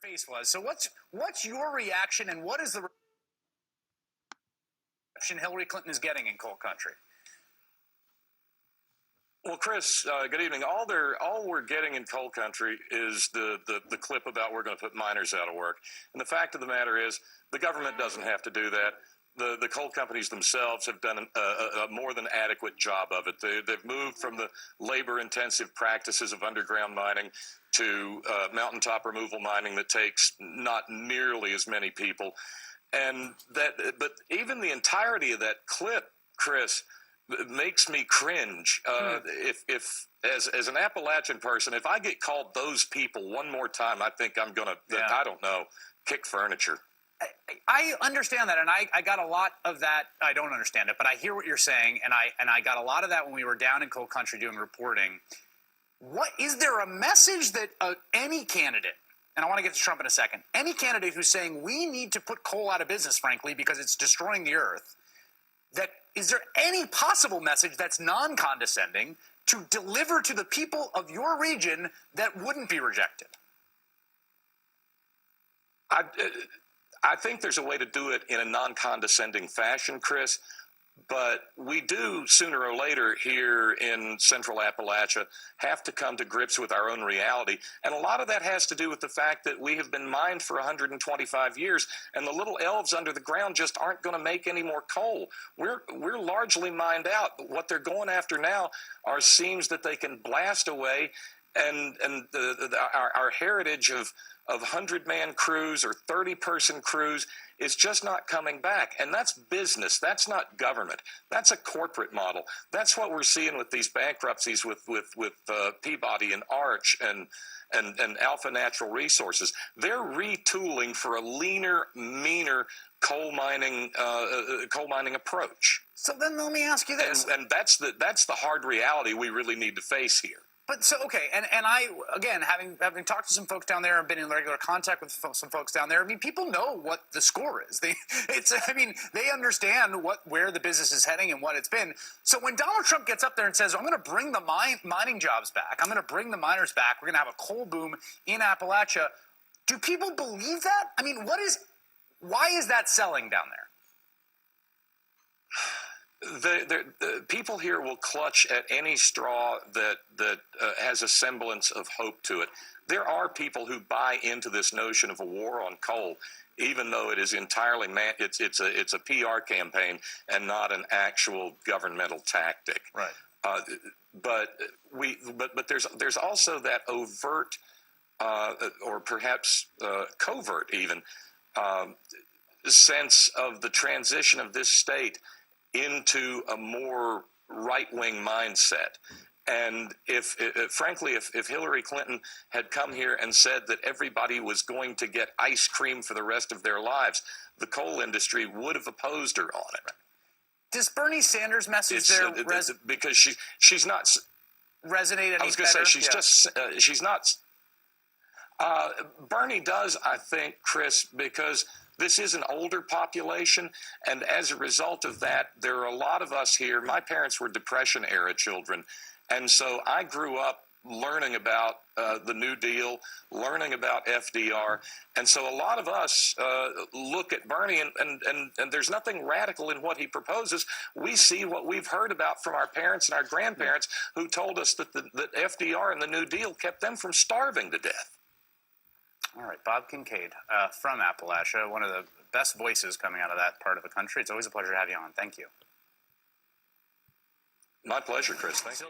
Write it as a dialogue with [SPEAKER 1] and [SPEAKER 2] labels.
[SPEAKER 1] face was. So what's your reaction, and what is the reception Hillary Clinton is getting in coal country?
[SPEAKER 2] Well, Chris, good evening. All we're getting in coal country is the clip about we're going to put miners out of work. And the fact of the matter is, the government doesn't have to do that. The coal companies themselves have done a more than adequate job of it. They've moved from the labor-intensive practices of underground mining to mountaintop removal mining that takes not nearly as many people. But even the entirety of that clip, Chris, makes me cringe. If as an Appalachian person, if I get called those people one more time, I think I'm gonna, I don't know, kick furniture.
[SPEAKER 1] I understand that, and I got a lot of that. I don't understand it, but I hear what you're saying, and I got a lot of that when we were down in coal country doing reporting. What is there a message that any candidate, and I want to get to Trump in a second, any candidate who's saying we need to put coal out of business, frankly, because it's destroying the earth, that is there any possible message that's non-condescending to deliver to the people of your region that wouldn't be rejected?
[SPEAKER 2] I think there's a way to do it in a non-condescending fashion, Chris, but we do sooner or later here in central Appalachia have to come to grips with our own reality. And a lot of that has to do with the fact that we have been mined for 125 years, and the little elves under the ground just aren't going to make any more coal. We're largely mined out. What they're going after now are seams that they can blast away, and our heritage of 100-man crews or 30-person crews is just not coming back. And that's business. That's not government. That's a corporate model. That's what we're seeing with these bankruptcies with Peabody and Arch and Alpha Natural Resources. They're retooling for a leaner, meaner coal mining approach.
[SPEAKER 1] So then let me ask you this.
[SPEAKER 2] And that's the hard reality we really need to face here.
[SPEAKER 1] But so, okay, and I, again, having talked to some folks down there and been in regular contact with some folks down there, I mean, people know what the score is. They understand where the business is heading and what it's been. So when Donald Trump gets up there and says, I'm going to bring the mining jobs back, I'm going to bring the miners back, we're going to have a coal boom in Appalachia, do people believe that? I mean, why is that selling down there?
[SPEAKER 2] The people here will clutch at any straw that has a semblance of hope to it. There are people who buy into this notion of a war on coal, even though it is entirely it's a PR campaign and not an actual governmental tactic.
[SPEAKER 1] Right.
[SPEAKER 2] But there's also that overt or perhaps covert even sense of the transition of this state into a more right-wing mindset. And frankly, if Hillary Clinton had come here and said that everybody was going to get ice cream for the rest of their lives, the coal industry would have opposed her on it.
[SPEAKER 1] Does Bernie Sanders' message there
[SPEAKER 2] because she's not
[SPEAKER 1] resonate any better?
[SPEAKER 2] I was going to say she's not. Bernie does, I think, Chris, because this is an older population, and as a result of that, there are a lot of us here. My parents were Depression-era children, and so I grew up learning about the New Deal, learning about FDR, and so a lot of us look at Bernie, and there's nothing radical in what he proposes. We see what we've heard about from our parents and our grandparents who told us that FDR and the New Deal kept them from starving to death.
[SPEAKER 1] All right, Bob Kincaid from Appalachia, one of the best voices coming out of that part of the country. It's always a pleasure to have you on. Thank you.
[SPEAKER 2] My pleasure, Chris. Thank you.